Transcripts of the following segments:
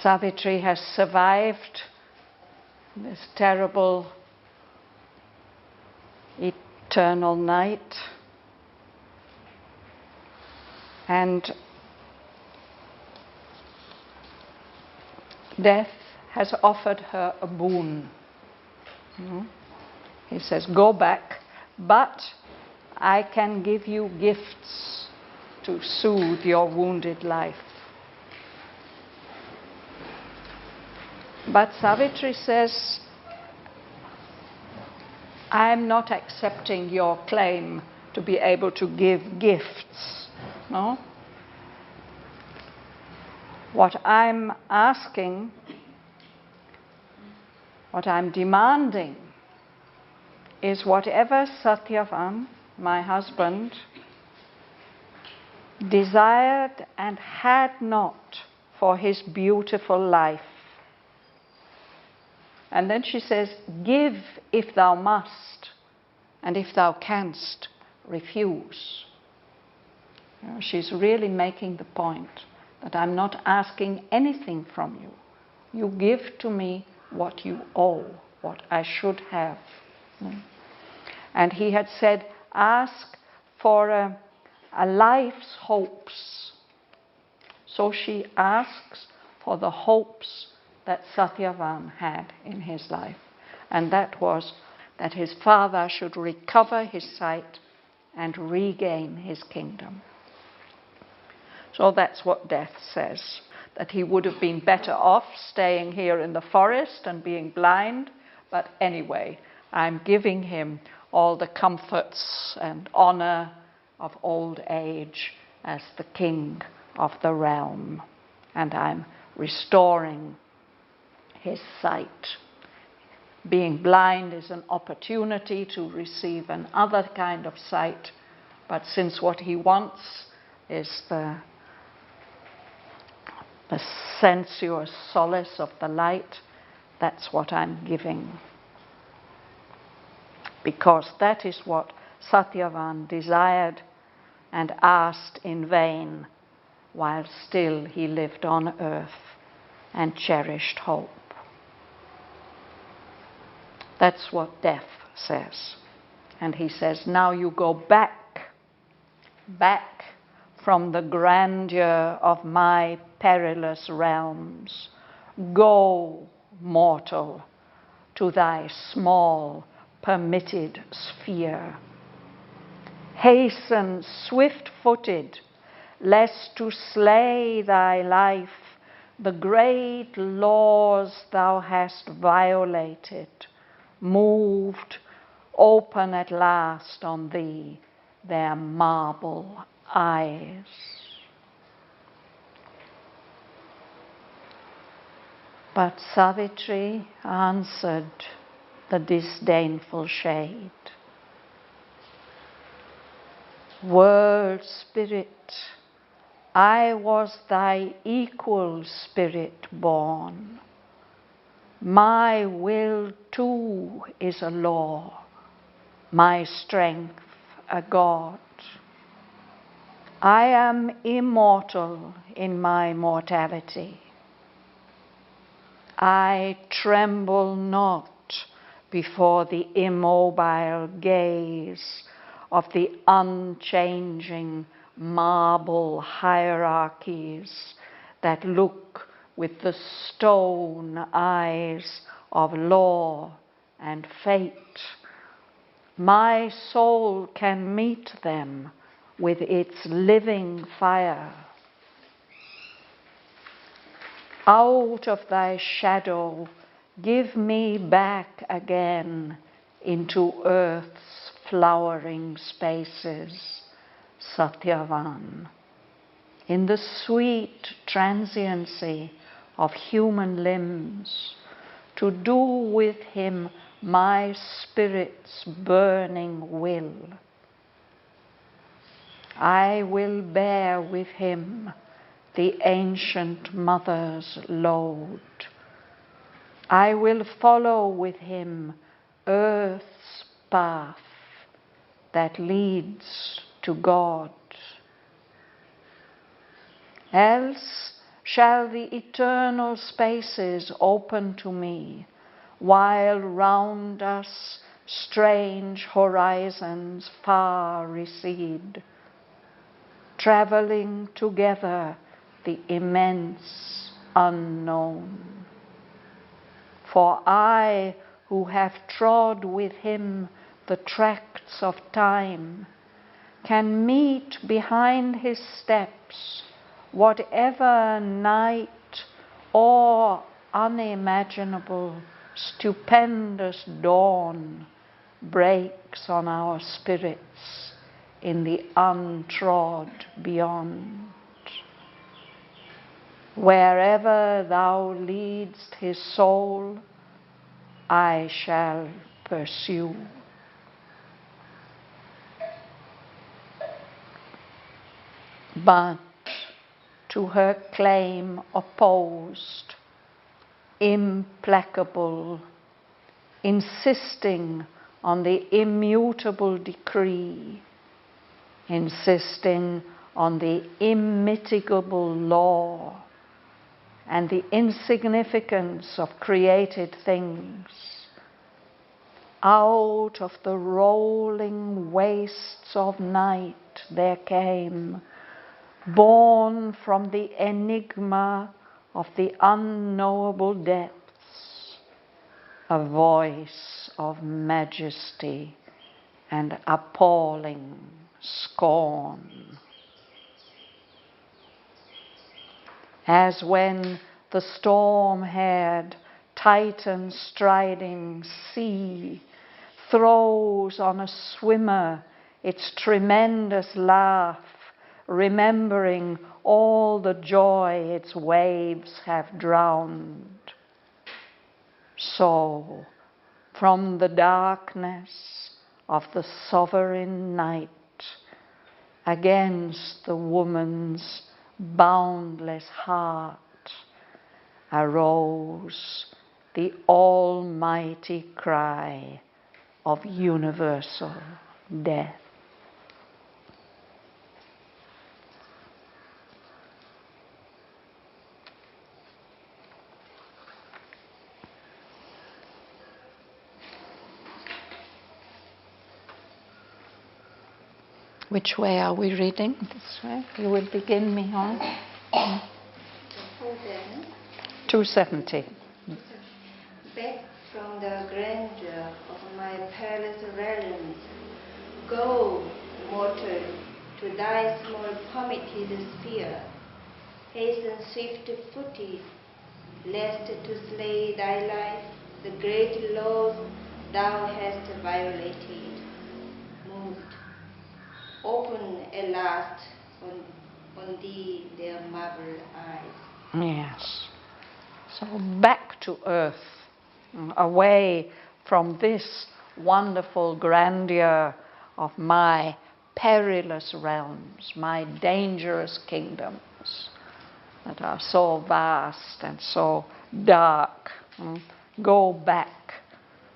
Savitri has survived this terrible eternal night, and death has offered her a boon. He says, go back, but I can give you gifts to soothe your wounded life. But Savitri says, I'm not accepting your claim to be able to give gifts. No? What I'm asking, what I'm demanding, is whatever Satyavan, my husband, desired and had not for his beautiful life. And then she says, give if thou must, and if thou canst, refuse. She's really making the point that I'm not asking anything from you. You give to me what you owe, what I should have. And he had said, ask for a life's hopes. So she asks for the hopes that Satyavan had in his life. And that was that his father should recover his sight and regain his kingdom. So that's what death says, that he would have been better off staying here in the forest and being blind, but anyway, I'm giving him all the comforts and honor of old age as the king of the realm, and I'm restoring his sight. Being blind is an opportunity to receive another kind of sight, but since what he wants is the sensuous solace of the light, that's what I'm giving. Because that is what Satyavan desired and asked in vain while still he lived on earth and cherished hope. That's what death says. And he says, now you go back from the grandeur of my perilous realms. Go, mortal, to thy small, permitted sphere. Hasten swift-footed, lest to slay thy life the great laws thou hast violated, moved, open at last on thee their marble eyes. But Savitri answered the disdainful shade, world spirit, I was thy equal spirit born. My will too is a law, my strength a god. I am immortal in my mortality. I tremble not before the immobile gaze of the unchanging marble hierarchies that look with the stone eyes of law and fate. My soul can meet them with its living fire. Out of thy shadow, give me back again into earth's flowering spaces, Satyavan, in the sweet transiency of human limbs, to do with him my spirit's burning will. I will bear with him the ancient mother's load. I will follow with him earth's path that leads to God. Else shall the eternal spaces open to me, while round us strange horizons far recede, traveling together the immense unknown. For I, who have trod with him the tracts of time, can meet behind his steps whatever night or unimaginable, stupendous dawn breaks on our spirits in the untrod beyond. Wherever thou leadst his soul, I shall pursue. But to her claim opposed, implacable, insisting on the immutable decree, insisting on the immitigable law and the insignificance of created things, out of the rolling wastes of night there came, born from the enigma of the unknowable depths, a voice of majesty and appalling scorn. As when the storm-haired, Titan-striding sea throws on a swimmer its tremendous laugh, remembering all the joy its waves have drowned. So, from the darkness of the sovereign night, against the woman's boundless heart, arose the almighty cry of universal death. Which way are we reading? This way? You will begin me on 270. Back from the grandeur of my palace realms, go, mortal, to thy small permitted sphere. Hasten swift-footed, lest to slay thy life the great laws thou hast violated. Moved, open at last on thee their marble eyes. Yes. So back to earth, away from this wonderful grandeur of my perilous realms, my dangerous kingdoms that are so vast and so dark. Go back,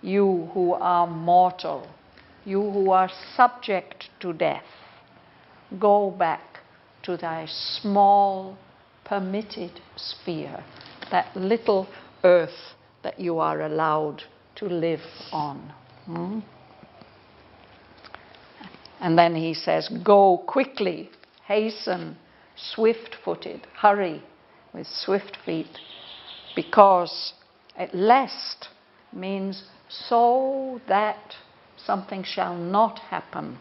you who are mortal, you who are subject to death. Go back to thy small, permitted sphere, that little earth that you are allowed to live on. And then he says, go quickly, hasten, swift-footed, hurry with swift feet, because lest means so that something shall not happen.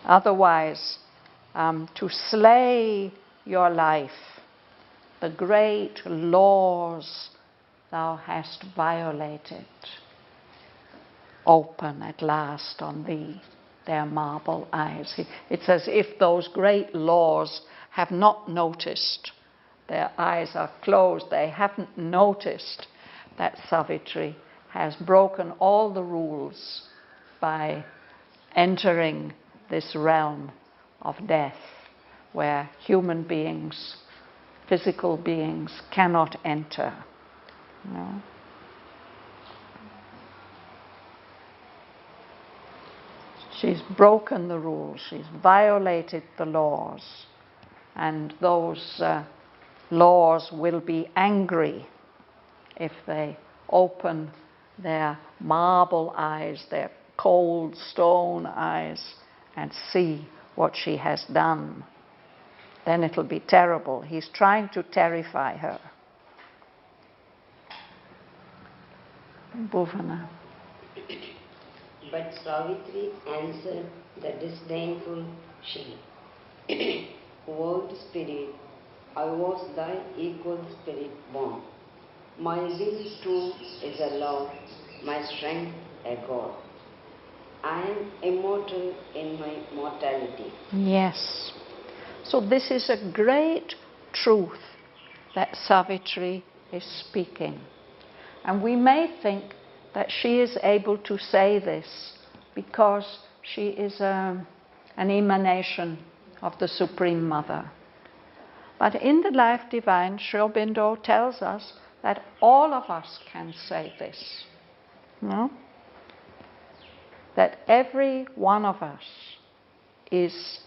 Otherwise, to slay your life, the great laws thou hast violated, open at last on thee their marble eyes. It's as if those great laws have not noticed. Their eyes are closed. They haven't noticed that Savitri has broken all the rules by entering this realm of death, where human beings, physical beings, cannot enter. No? She's broken the rules, she's violated the laws, and those laws will be angry if they open their marble eyes, their cold stone eyes, and see what she has done. Then it'll be terrible. He's trying to terrify her. Bhavana. But Savitri answered the disdainful she, World spirit, I was thy equal spirit born. My will too is a law, my strength a god. I am immortal in my mortality. Yes. So this is a great truth that Savitri is speaking. And we may think that she is able to say this because she is an emanation of the Supreme Mother. But in the Life Divine, Sri Aurobindo tells us that all of us can say this. No? That every one of us is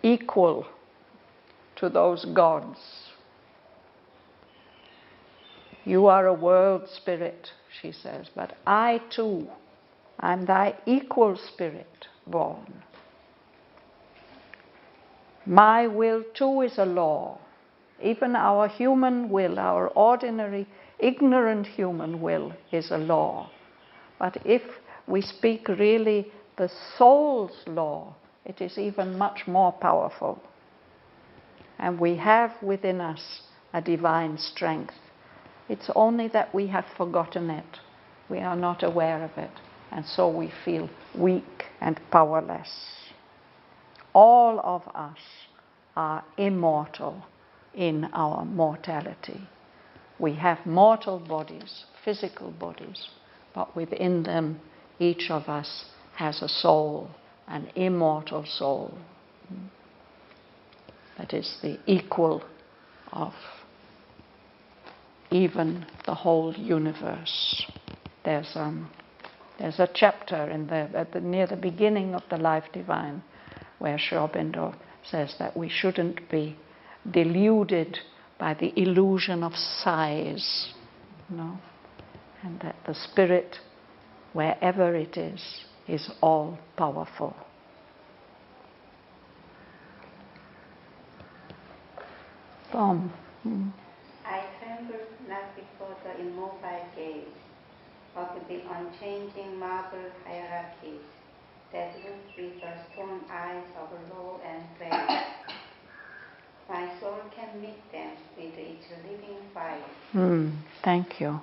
equal to those gods. You are a world spirit, she says, but I too am thy equal spirit born. My will too is a law. Even our human will, our ordinary, ignorant human will is a law. But if we speak really the soul's law, it is even much more powerful. And we have within us a divine strength. It's only that we have forgotten it. We are not aware of it. And so we feel weak and powerless. All of us are immortal in our mortality. We have mortal bodies, physical bodies, but within them each of us has a soul, an immortal soul that is the equal of even the whole universe. There's a chapter near the beginning of the Life Divine where Sri Aurobindo says that we shouldn't be deluded by the illusion of size, and that the spirit, wherever it is all powerful. Tom. I tremble not before the immobile gaze of the unchanging marble hierarchies that look with the stone eyes of law and faith. My soul can meet them with its living fire. Thank you.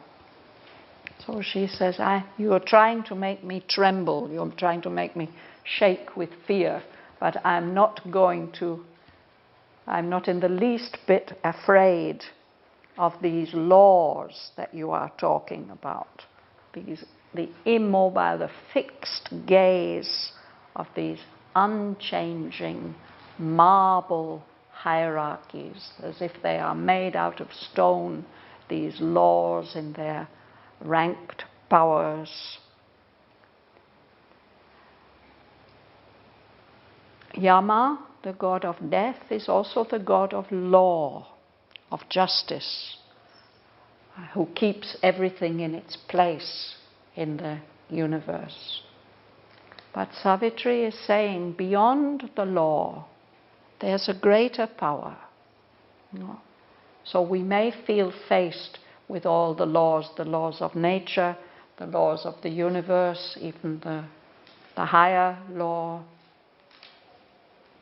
So she says, you are trying to make me tremble, you're trying to make me shake with fear, but I'm not in the least bit afraid of these laws that you are talking about. The immobile, the fixed gaze of these unchanging marble hierarchies, as if they are made out of stone, these laws in their ranked powers. Yama, the god of death, is also the god of law, of justice, who keeps everything in its place in the universe. But Savitri is saying, beyond the law, there's a greater power. So we may feel faced with all the laws of nature, the laws of the universe, even the higher law.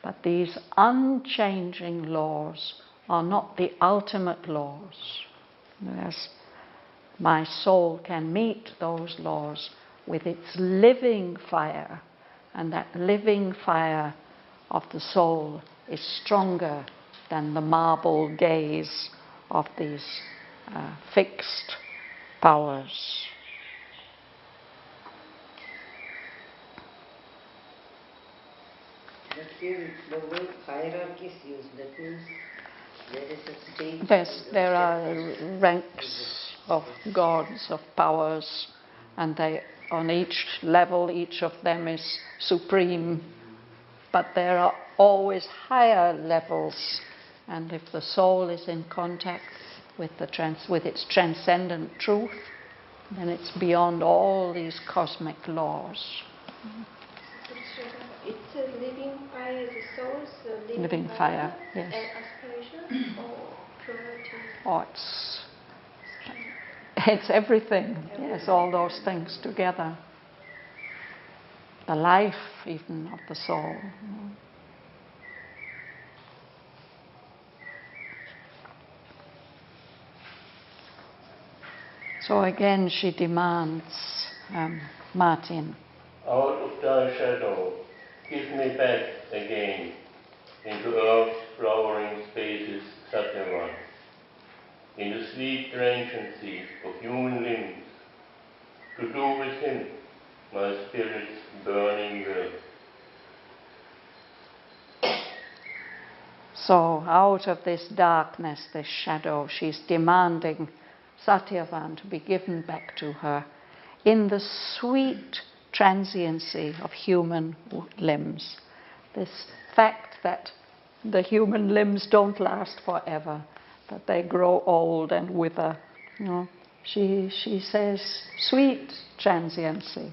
But these unchanging laws are not the ultimate laws. Yes, my soul can meet those laws with its living fire, and that living fire of the soul is stronger than the marble gaze of these fixed powers. But here the word hierarchy is used. That means there is a stage. Yes, there are ranks of gods, of powers, and they, on each level, each of them is supreme. But there are always higher levels And if the soul is in contact with with its transcendent truth, then it's beyond all these cosmic laws. It's a living fire, the soul's Living fire, yes. Aspiration or purity? Oh, it's everything. Yes, all those things together. The life even of the soul. So again she demands, Martin. Out of thy shadow, give me back again into earth's flowering spaces, Shraddhavan, in the sweet transiency of human limbs, to do with him my spirit's burning will. So out of this darkness, this shadow, she's demanding Shraddhavan to be given back to her in the sweet transiency of human limbs. This fact that the human limbs don't last forever, that they grow old and wither. You know, she says, sweet transiency.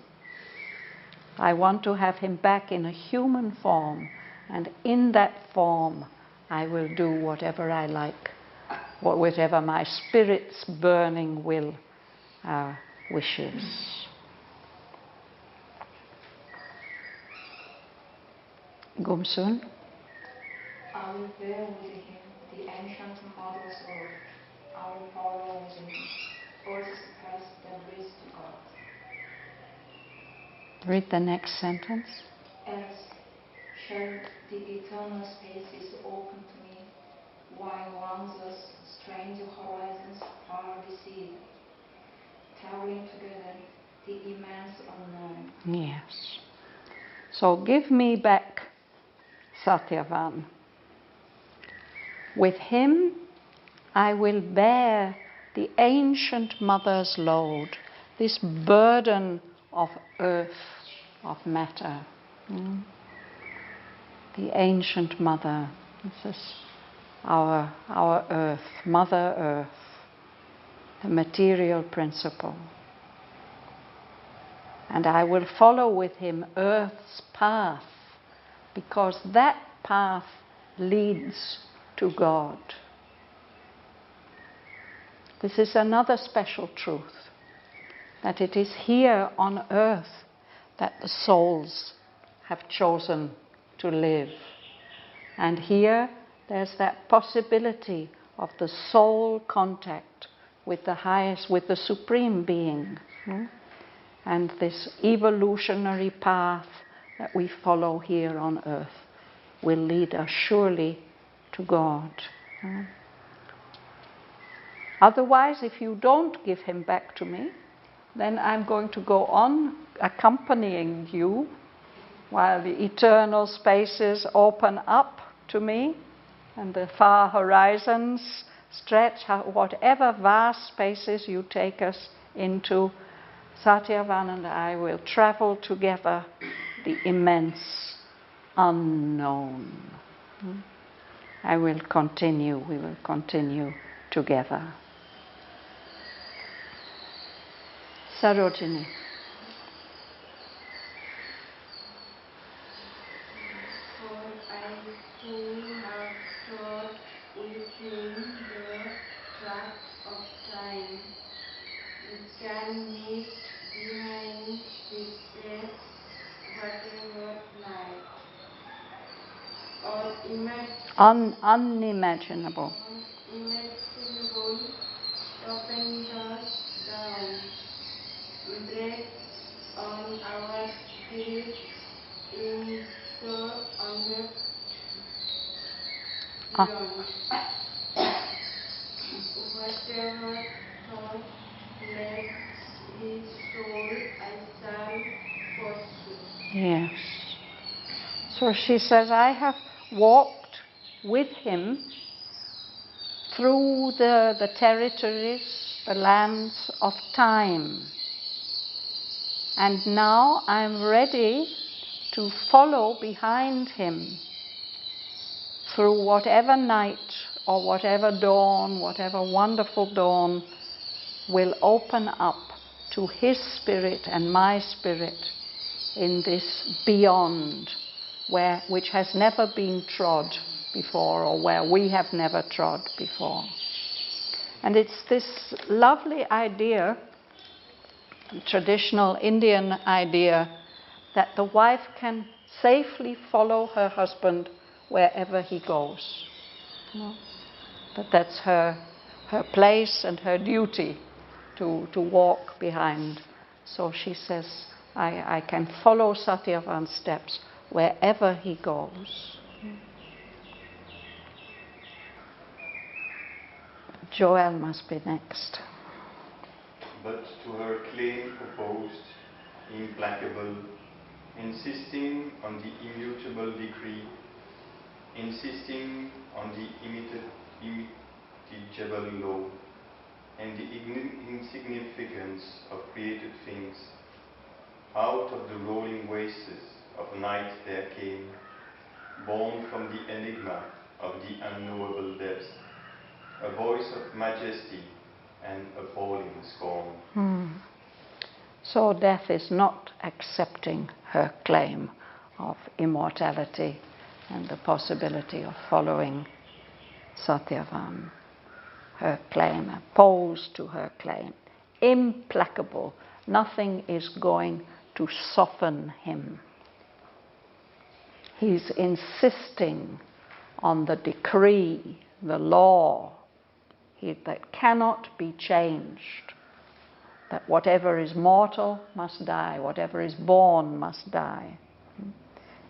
I want to have him back in a human form, and in that form I will do whatever I like, whatever my spirit's burning will wishes. Gumsun? I will bear with him the ancient mother's word. I will follow with him Earth's path that leads to God. Read the next sentence. As shall the eternal spaces open to me, while wonders, strange horizons far recede, towering together the immense unknown. Yes. So give me back Shraddhavan. With him I will bear the ancient mother's load, this burden of earth, of matter. The ancient mother, this is our earth, Mother Earth, the material principle. And I will follow with him earth's path, because that path leads to God. This is another special truth, that it is here on earth that the souls have chosen to live. And here there's that possibility of the soul contact with the highest, with the Supreme Being. And this evolutionary path that we follow here on earth will lead us surely to God. Otherwise, if you don't give him back to me, then I'm going to go on accompanying you while the eternal spaces open up to me and the far horizons stretch, whatever vast spaces you take us into. Shraddhavan and I will travel together the immense unknown. We will continue together. Sarojini. For I who have trod within the track of time, can meet behind his breath whatever light or Unimaginable. unimaginable stupendous down, breath on our spirits in the unwept beyond. Whatever thought makes his soul, I shall pursue. Yes. So she says, I have walked with him through the territories, the lands of time. And now I'm ready to follow behind him through whatever night or whatever dawn, whatever wonderful dawn, will open up to his spirit and my spirit in this beyond, which has never been trod before, or where we have never trod before. And it's this lovely idea, traditional Indian idea, that the wife can safely follow her husband wherever he goes. You know, that's her place and her duty to walk behind. So she says, I can follow Satyavan's steps wherever he goes. Joel must be next. But to her claim opposed, implacable, insisting on the immutable decree, insisting on the immutable law, and the insignificance of created things, out of the rolling wastes of night there came, born from the enigma of the unknowable depths, a voice of majesty and appalling scorn. So death is not accepting her claim of immortality and the possibility of following Satyavan. Her claim, opposed to her claim, implacable. Nothing is going to soften him. He's insisting on the decree, the law, that cannot be changed. That whatever is mortal must die, whatever is born must die.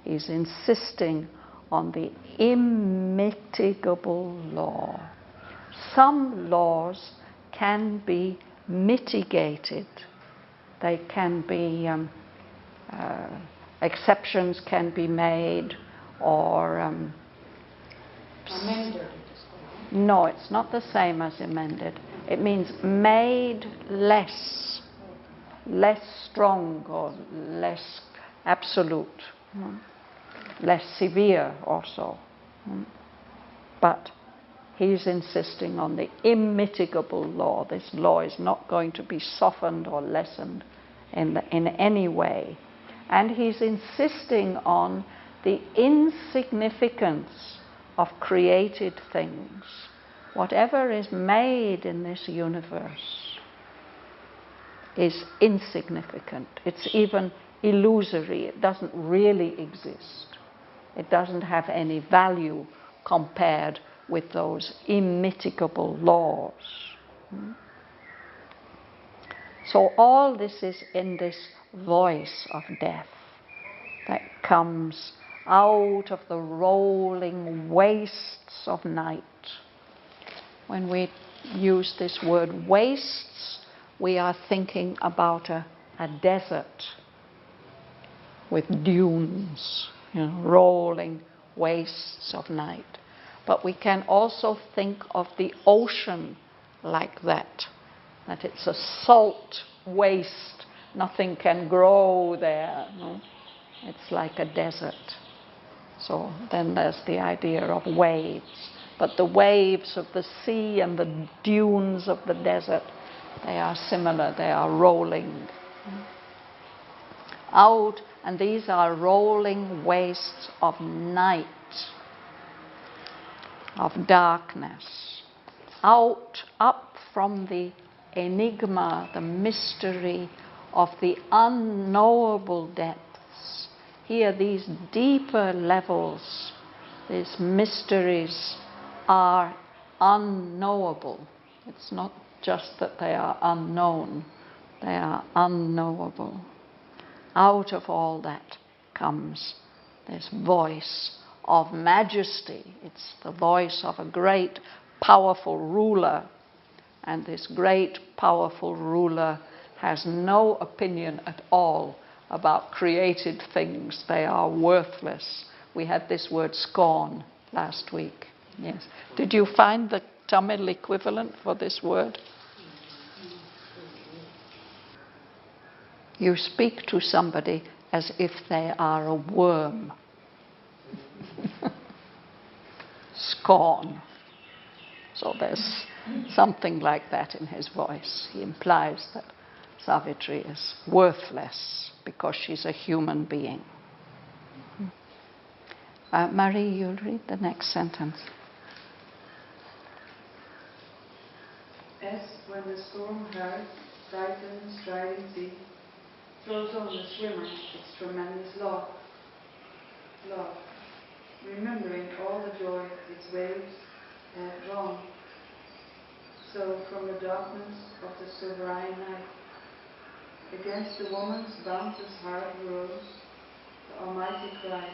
He's insisting on the immitigable law. Some laws can be mitigated. They can be, exceptions can be made, or amended. no, it's not the same as amended. It means made less strong or less absolute, less severe also. But he's insisting on the immitigable law. This law is not going to be softened or lessened in any way. And he's insisting on the insignificance of created things. Whatever is made in this universe is insignificant. It's even illusory. It doesn't really exist. It doesn't have any value compared with those immitigable laws. So all this is in this voice of death that comes out of the rolling wastes of night. When we use this word wastes, we are thinking about a desert with dunes, rolling wastes of night. But we can also think of the ocean like that it's a salt waste. Nothing can grow there. It's like a desert. So then there's the idea of waves. But the waves of the sea and the dunes of the desert, they are similar. They are rolling out, and these are rolling wastes of night, of darkness, up from the enigma, the mystery of the unknowable depths. Here, these deeper levels, these mysteries are unknowable. It's not just that they are unknown, they are unknowable. Out of all that comes this voice of majesty. It's the voice of a great, powerful ruler. And this great, powerful ruler has no opinion at all about created things. They are worthless. We had this word scorn last week. Yes. Did you find the Tamil equivalent for this word? You speak to somebody as if they are a worm. Scorn. So there's something like that in his voice. He implies that Savitri is worthless because she's a human being. Marie, you'll read the next sentence. As when the storm hurls, frightened, striding sea, throws on the swimmer its tremendous love, remembering all the joy its waves have drawn. So from the darkness of the sovereign night, against the woman's boundless heart rose the almighty cry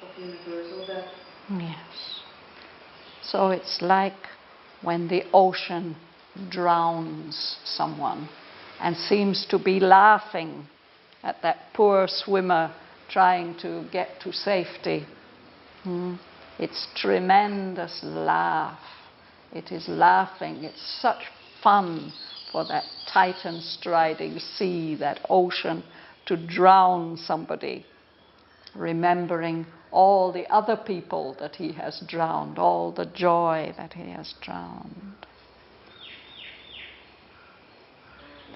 of universal death. Yes. So it's like when the ocean drowns someone and seems to be laughing at that poor swimmer trying to get to safety. It's tremendous laugh. It is laughing. It's such fun for that titan striding sea, that ocean, to drown somebody, remembering all the other people that he has drowned, all the joy that he has drowned.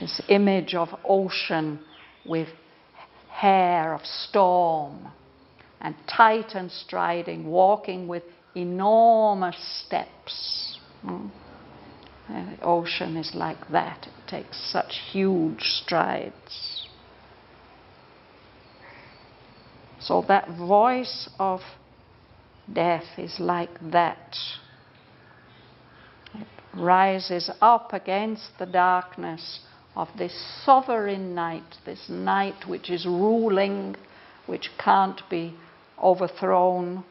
This image of ocean with hair of storm and titan striding, walking with enormous steps. The ocean is like that. It takes such huge strides. So that voice of death is like that. It rises up against the darkness of this sovereign night, this night which is ruling, which can't be overthrown,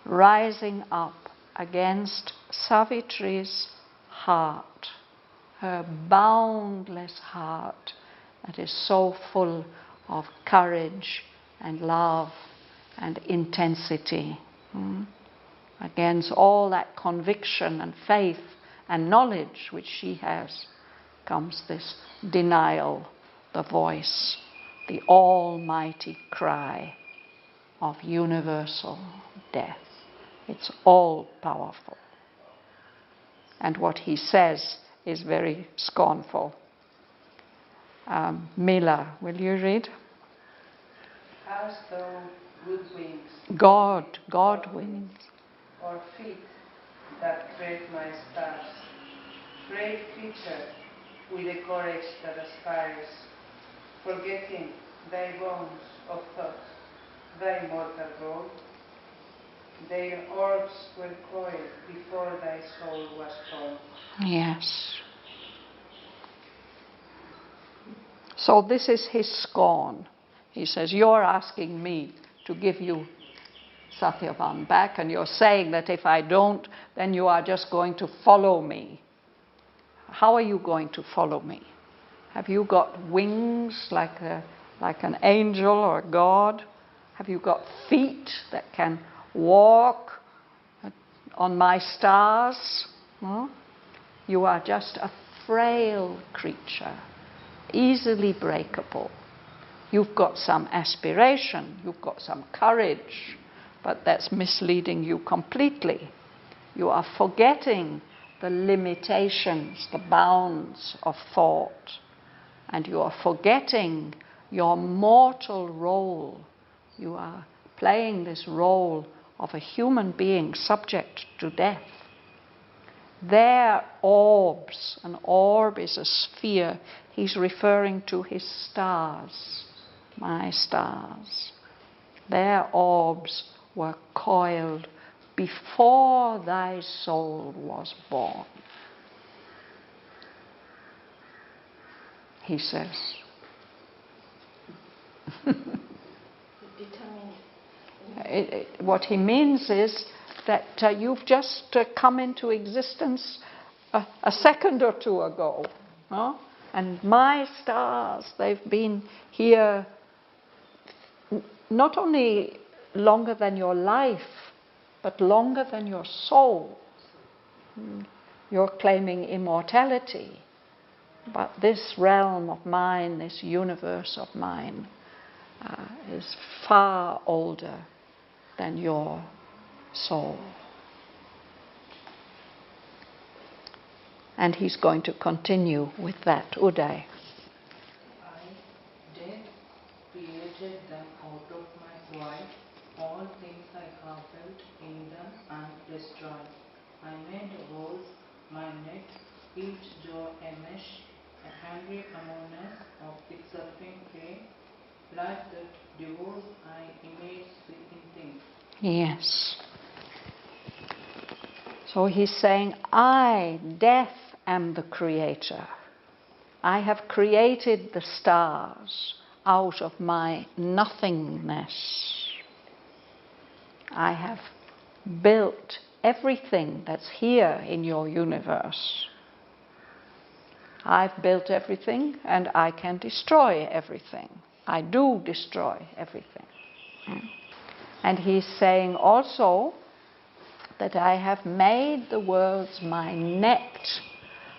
rising up against Savitri's heart, her boundless heart that is so full of courage and love and intensity. Against all that conviction and faith and knowledge which she has comes this denial, the voice, the almighty cry of universal death. It's all powerful. And what he says is very scornful. Mila, will you read? Hast thou good wings? God wings. Or feet that tread my stars? Brave creature with a courage that aspires, forgetting thy bones of thought, thy mortal role. Their orbs were coiled before thy soul was born. Yes. So this is his scorn. He says, you're asking me to give you Shraddhavan back, and you're saying that if I don't, then you are just going to follow me. How are you going to follow me? Have you got wings like an angel or a god? Have you got feet that can walk on my stars? You are just a frail creature, easily breakable. You've got some aspiration, you've got some courage, but that's misleading you completely. You are forgetting the limitations, the bounds of thought, and you are forgetting your mortal role. You are playing this role of a human being subject to death. Their orbs, an orb is a sphere, he's referring to his stars, my stars. Their orbs were coiled before thy soul was born. He says. What he means is that you've just come into existence a second or two ago. And my stars, they've been here not only longer than your life, but longer than your soul. You're claiming immortality, but this realm of mine, this universe of mine, is far older than your soul. And he's going to continue with that, Uday. I, death, created them out of my void. All things I coupled in them and destroyed. I made walls, my net, each jaw a mesh, a hungry amounts of exulting prey. Like that divorce I image within things. Yes. So he's saying, I, death, am the creator. I have created the stars out of my nothingness. I have built everything that's here in your universe. I've built everything and I can destroy everything. I do destroy everything. And he's saying also that I have made the worlds my net,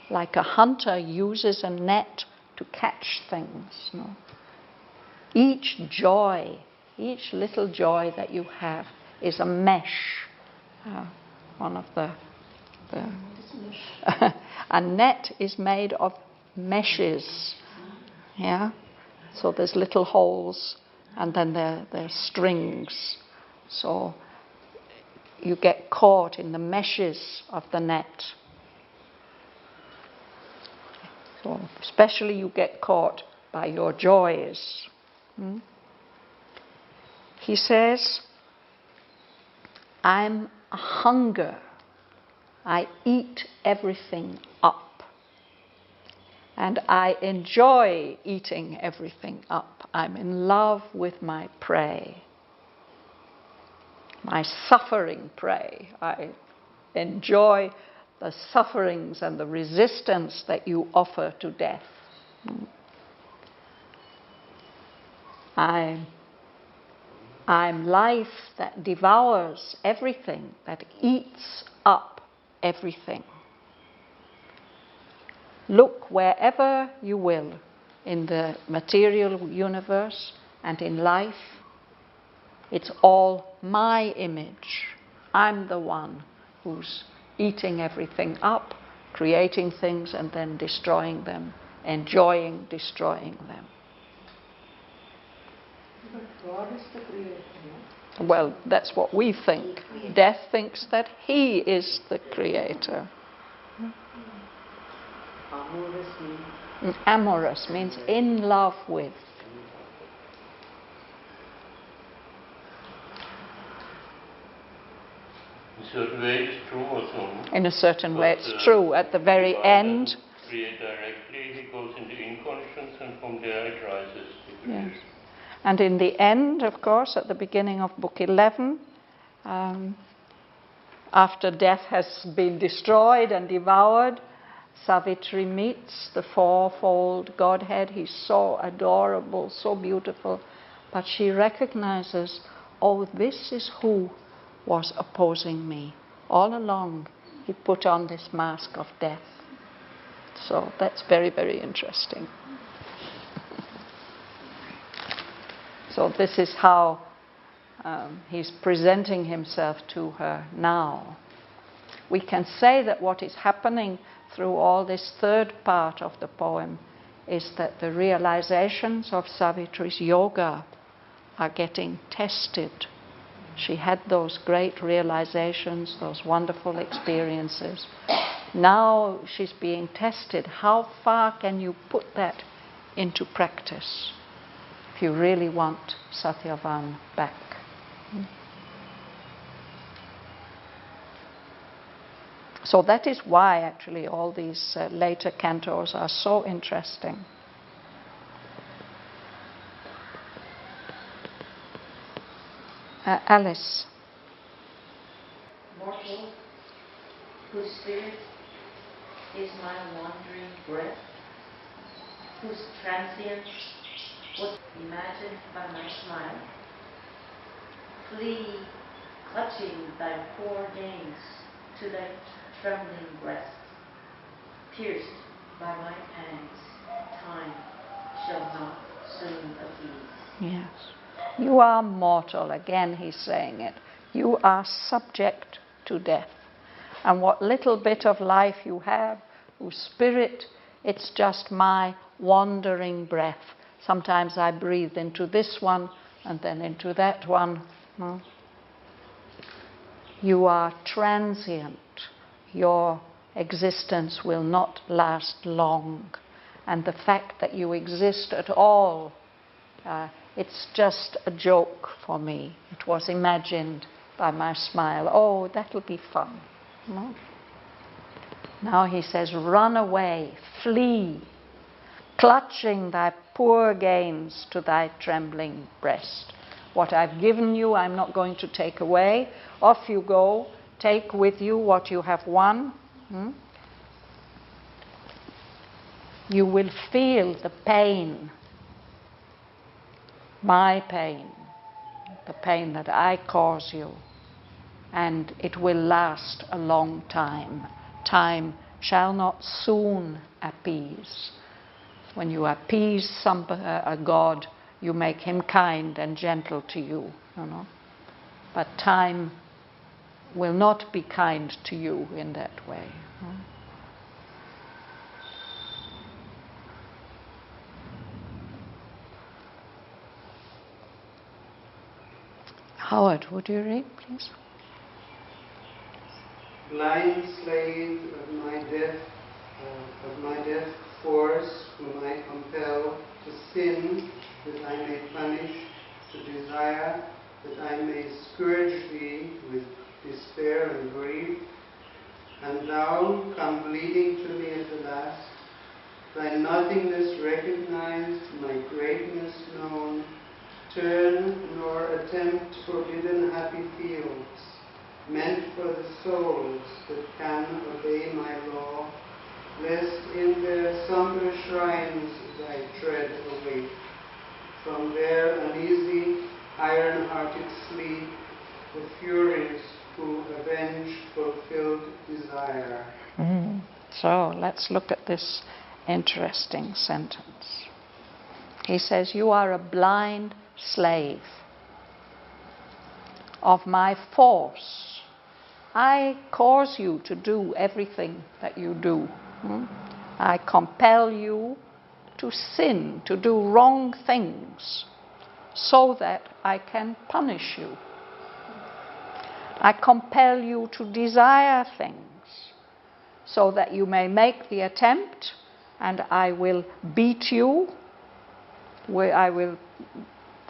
like a hunter uses a net to catch things. No? Each joy, each little joy that you have is a mesh. One of the a net is made of meshes. Yeah. So there's little holes, and then there's strings. So you get caught in the meshes of the net. So especially you get caught by your joys. He says, I'm a hunger. I eat everything up. And I enjoy eating everything up. I'm in love with my prey. My suffering prey. I enjoy the sufferings and the resistance that you offer to death. I'm life that devours everything, that eats up everything. Look wherever you will in the material universe and in life. It's all my image. I'm the one who's eating everything up, creating things and then destroying them, enjoying destroying them. But God is the creator. Well, that's what we think. Death thinks that he is the creator. Amorous means in love with. In a certain way it's true also. In a certain way it's true. At the very end. Create directly, he goes into inconscience, and from there it rises to creation. Yes. And in the end, of course, at the beginning of Book 11, after death has been destroyed and devoured, Savitri meets the fourfold Godhead. He's so adorable, so beautiful. But she recognizes, oh, this is who was opposing me. All along, he put on this mask of death. So that's very, very interesting. So this is how he's presenting himself to her now. We can say that what is happening through all this third part of the poem is that the realizations of Savitri's yoga are getting tested. She had those great realizations, those wonderful experiences. Now she's being tested. How far can you put that into practice if you really want Satyavan back? So that is why actually all these later cantos are so interesting. Alice. Mortal, whose spirit is my wandering breath, whose transience was imagined by my smile, flee, clutching thy poor gains to thy trembling breast, pierced by my pangs, time shall not soon appease. Yes. You are mortal, again he's saying it. You are subject to death. And what little bit of life you have, whose spirit, it's just my wandering breath. Sometimes I breathe into this one and then into that one. You are transient. Your existence will not last long. And the fact that you exist at all, it's just a joke for me. It was imagined by my smile. Oh, that'll be fun. Now he says, run away, flee, clutching thy poor gains to thy trembling breast. What I've given you, I'm not going to take away. Off you go. Take with you what you have won. You will feel the pain, my pain, the pain that I cause you, and it will last a long time. Time shall not soon appease. When you appease a god, you make him kind and gentle to you, But time will not be kind to you in that way. Howard, would you read, please? Blind slave of my death force, whom I compel to sin, that I may punish, to desire, that I may scourge thee with despair and grief, and thou come bleeding to me at the last, thy nothingness recognized, my greatness known, turn nor attempt forbidden happy fields, meant for the souls that can obey my law, lest in their somber shrines thy tread awake. From their uneasy, iron-hearted sleep, the furies who avenge fulfilled desire. So let's look at this interesting sentence. He says, you are a blind slave of my force. I cause you to do everything that you do. I compel you to sin, to do wrong things, so that I can punish you. I compel you to desire things, so that you may make the attempt, and I will beat you. I will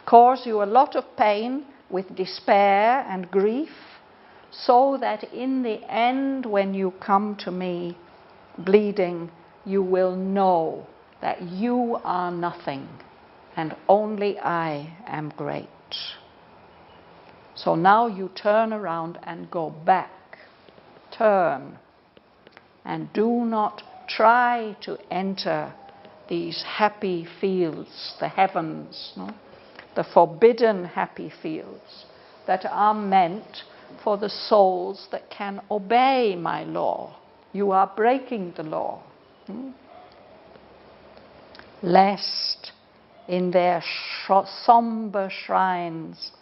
cause you a lot of pain with despair and grief, so that in the end, when you come to me bleeding, you will know that you are nothing and only I am great. So now you turn around and go back. Turn. And do not try to enter these happy fields, the heavens, the forbidden happy fields that are meant for the souls that can obey my law. You are breaking the law. Lest in their somber shrines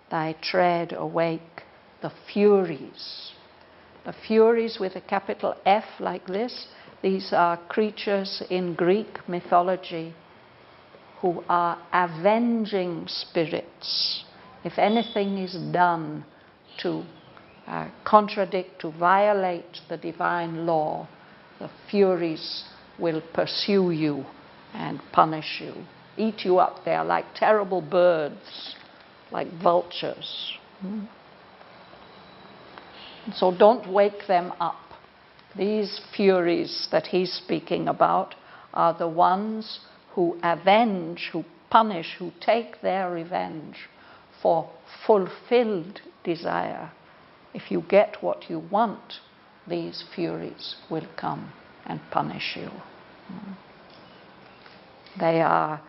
thy tread awake the furies. The furies with a capital F like this, these are creatures in Greek mythology who are avenging spirits. If anything is done to contradict, to violate the divine law, the furies will pursue you and punish you, eat you up. They are like terrible birds, like vultures. So don't wake them up. These furies that he's speaking about are the ones who avenge, who punish, who take their revenge for fulfilled desire. If you get what you want, these furies will come and punish you. They are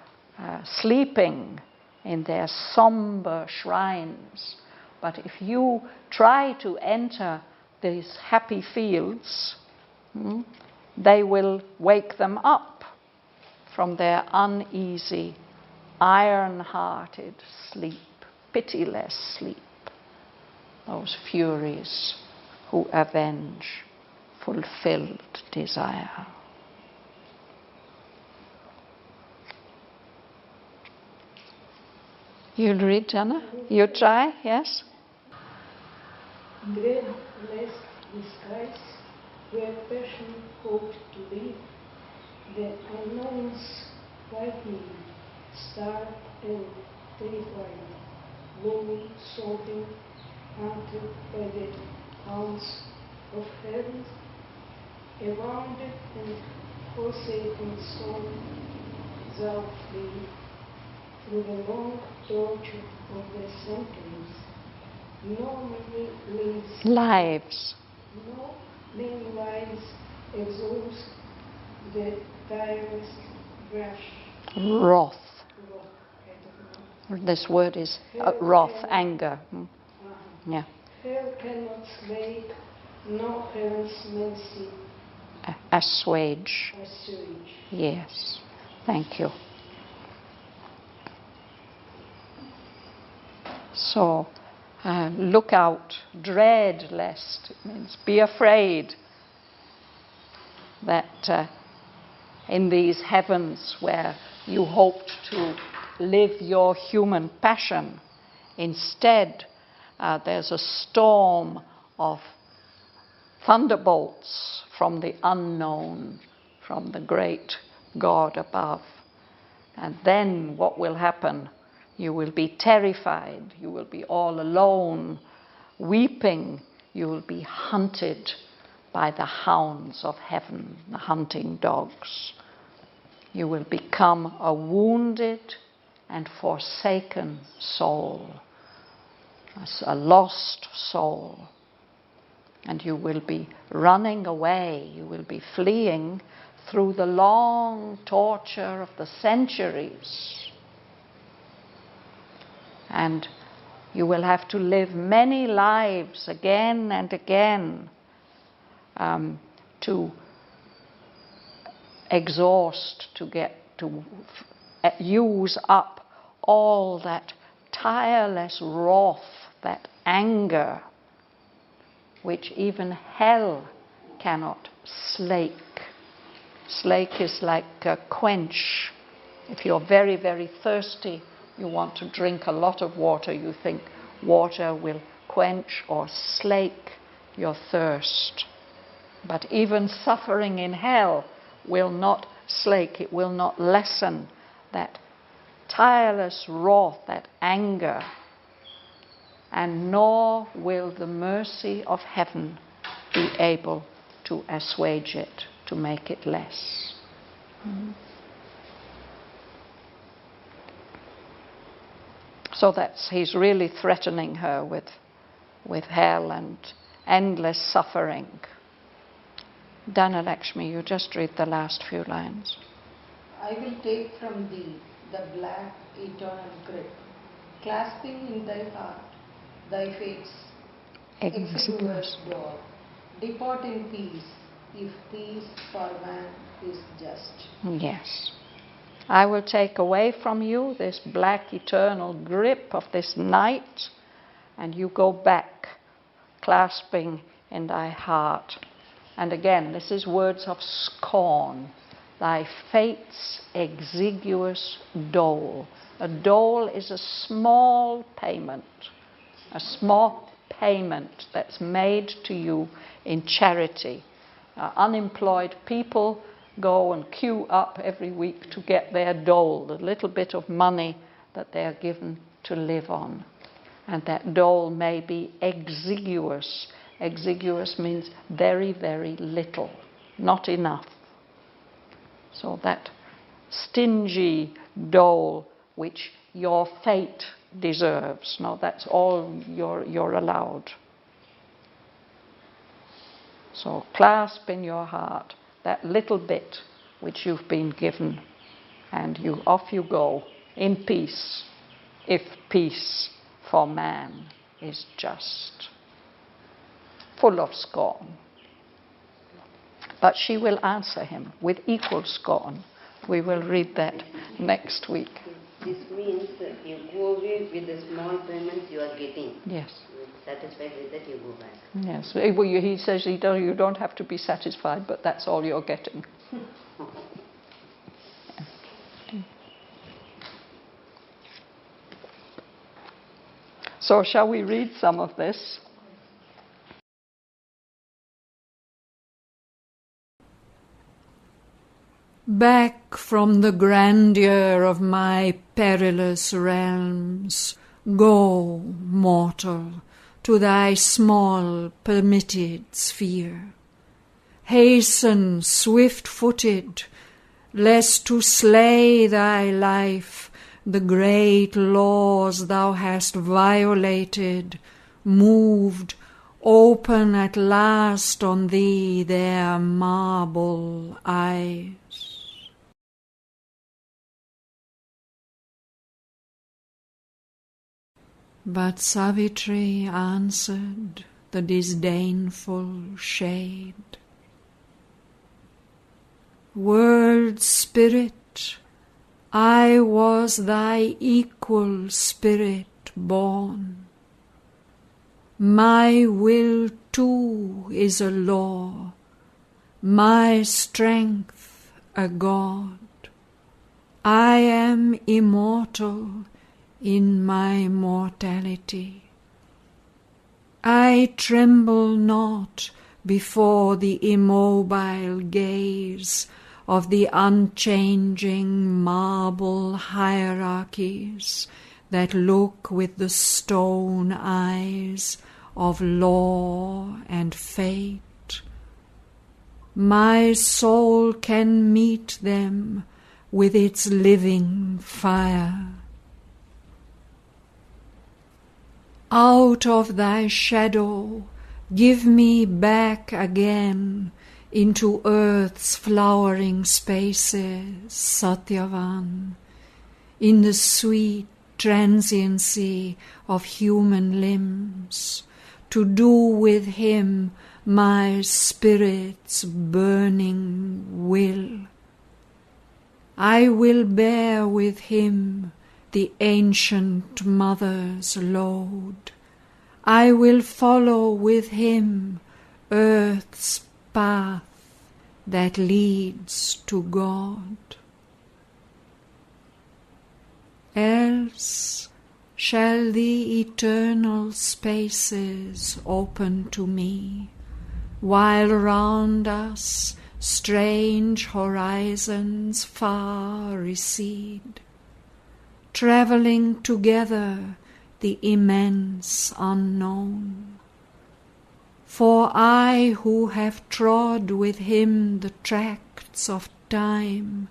sleeping in their somber shrines. But if you try to enter these happy fields, they will wake them up from their uneasy, iron-hearted sleep, pitiless sleep. Those furies who avenge fulfilled desire. You'll read, Jana? You try, yes? Great blessed the skies where passion hoped to live, the unknowns frightening, stark and terrified, low sobbing, hunted by the hounds of heaven, a wounded and forsaken soul, thou flee through the long torture of the centuries. No many lives exhaust the tireless brush. Wrath. This word is wrath, anger. Yeah. Hell cannot slake, no heaven's mercy Assuage. assuage. Yes. Thank you. So, look out, dread lest, it means be afraid that in these heavens where you hoped to live your human passion, instead there's a storm of thunderbolts from the unknown, from the great God above. And then what will happen? You will be terrified, you will be all alone, weeping, you will be hunted by the hounds of heaven, the hunting dogs. You will become a wounded and forsaken soul, a lost soul. And you will be running away, you will be fleeing through the long torture of the centuries. And you will have to live many lives again and again to exhaust, to use up all that tireless wrath, that anger, which even hell cannot slake. Slake is like quench. If you're very, very thirsty, you want to drink a lot of water, you think water will quench or slake your thirst. But even suffering in hell will not slake, it will not lessen that tireless wrath, that anger, and nor will the mercy of heaven be able to assuage it, to make it less. So he's really threatening her with hell and endless suffering. Dhanalakshmi, you just read the last few lines. I will take from thee the black eternal grip, clasping in thy heart thy fate's exiguous door. Depart in peace, if peace for man is just. Yes. I will take away from you this black eternal grip of this night, and you go back, clasping in thy heart. And again, this is words of scorn. Thy fate's exiguous dole. A dole is a small payment that's made to you in charity. Unemployed people go and queue up every week to get their dole, the little bit of money that they are given to live on. And that dole may be exiguous. Exiguous means very, very little, not enough. So that stingy dole which your fate deserves, no, that's all you're allowed. So clasp in your heart that little bit which you've been given, and off you go in peace, if peace for man is just. Full of scorn. But she will answer him with equal scorn. We will read that next week. This means that you go away with the small payments you are getting. Yes. satisfied with that, you go back. Yes, he says you don't have to be satisfied, but that's all you're getting. So shall we read some of this? Back from the grandeur of my perilous realms, go, mortal, to thy small permitted sphere. Hasten, swift-footed, lest to slay thy life the great laws thou hast violated, moved, open at last on thee their marble eyes. But Savitri answered the disdainful shade. World spirit, I was thy equal spirit born. My will too is a law, my strength a god. I am immortal in my mortality. I tremble not before the immobile gaze of the unchanging marble hierarchies that look with the stone eyes of law and fate. My soul can meet them with its living fire. Out of thy shadow give me back again into earth's flowering spaces, Satyavan, in the sweet transiency of human limbs, to do with him my spirit's burning will. I will bear with him the ancient mother's load. I will follow with him earth's path that leads to God. Else shall the eternal spaces open to me, while round us strange horizons far recede, travelling together the immense unknown. For I who have trod with him the tracts of time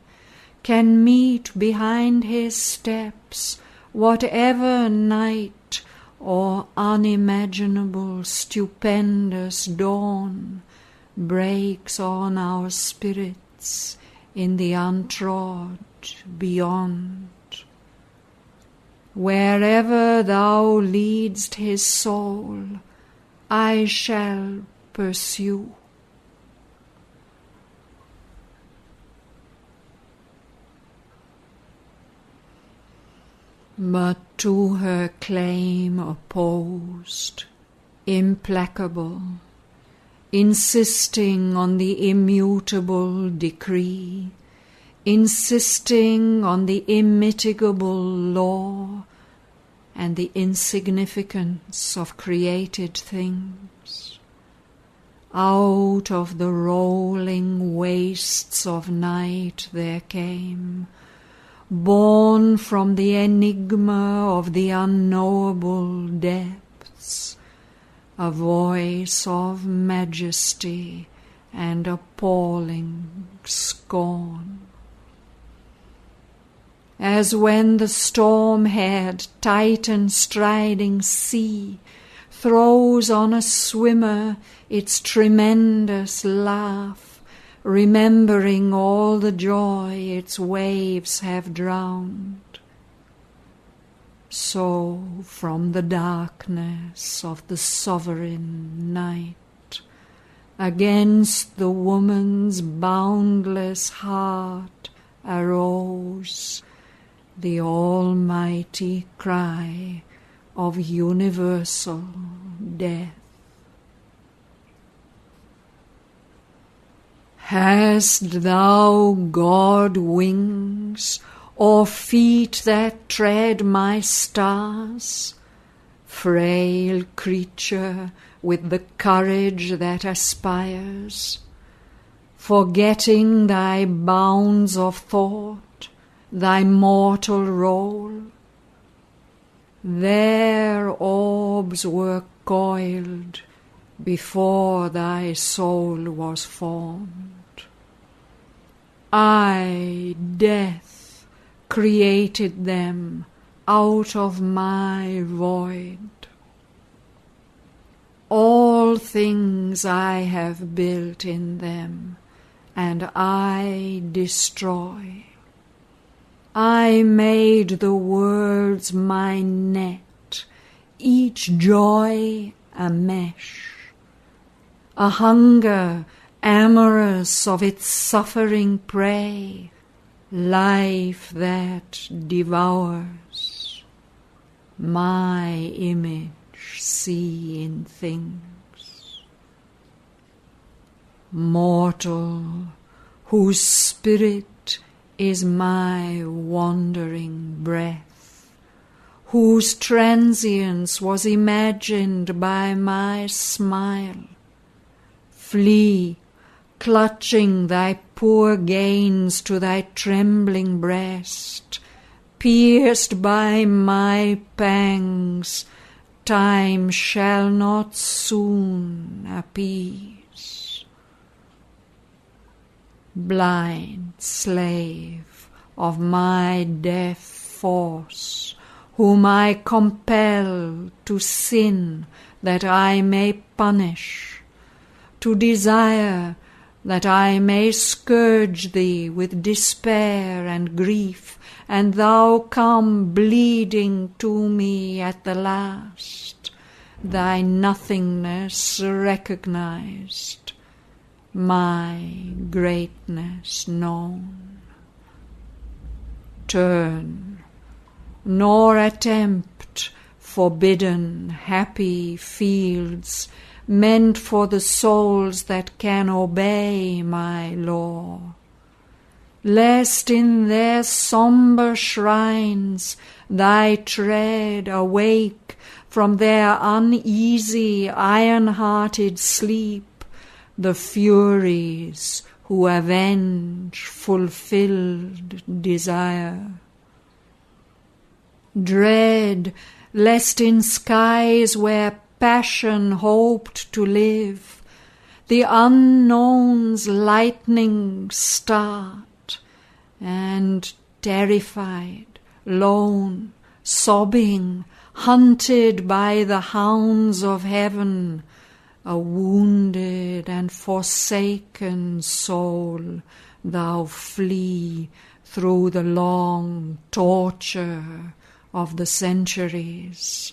can meet behind his steps whatever night or unimaginable stupendous dawn breaks on our spirits in the untrod beyond. Wherever thou leadst his soul, I shall pursue. But to her claim opposed, implacable, insisting on the immutable decree, insisting on the immitigable law and the insignificance of created things. Out of the rolling wastes of night there came, born from the enigma of the unknowable depths, a voice of majesty and appalling scorn. As when the storm-haired, Titan-striding sea throws on a swimmer its tremendous laugh, remembering all the joy its waves have drowned. So from the darkness of the sovereign night, against the woman's boundless heart arose the almighty cry of universal death. Hast thou, God, wings, or feet that tread my stars? Frail creature with the courage that aspires, forgetting thy bounds of thought, thy mortal role. Their orbs were coiled before thy soul was formed. I, Death, created them out of my void. All things I have built in them, and I destroy. I made the worlds my net, each joy a mesh, a hunger amorous of its suffering prey, life that devours. My image see in things. Mortal, whose spirit is my wandering breath, whose transience was imagined by my smile, flee, clutching thy poor gains to thy trembling breast, pierced by my pangs, time shall not soon appease. Blind slave of my deaf force, whom I compel to sin that I may punish, to desire that I may scourge thee with despair and grief, and thou come bleeding to me at the last, thy nothingness recognized, my greatness known. Turn, nor attempt forbidden happy fields meant for the souls that can obey my law, lest in their sombre shrines thy tread awake from their uneasy iron-hearted sleep the furies who avenge fulfilled desire. Dread lest in skies where passion hoped to live, the unknown's lightning start, and terrified, lone, sobbing, hunted by the hounds of heaven, a wounded and forsaken soul, thou flee through the long torture of the centuries,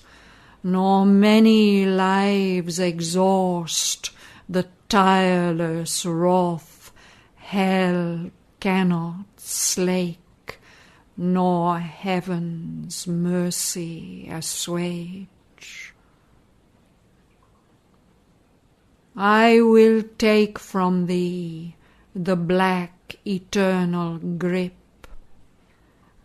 nor many lives exhaust the tireless wrath hell cannot slake, nor heaven's mercy assuage. I will take from thee the black eternal grip,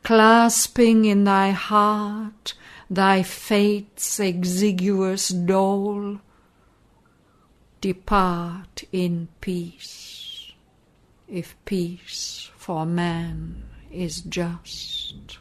clasping in thy heart thy fate's exiguous dole. Depart in peace, if peace for man is just.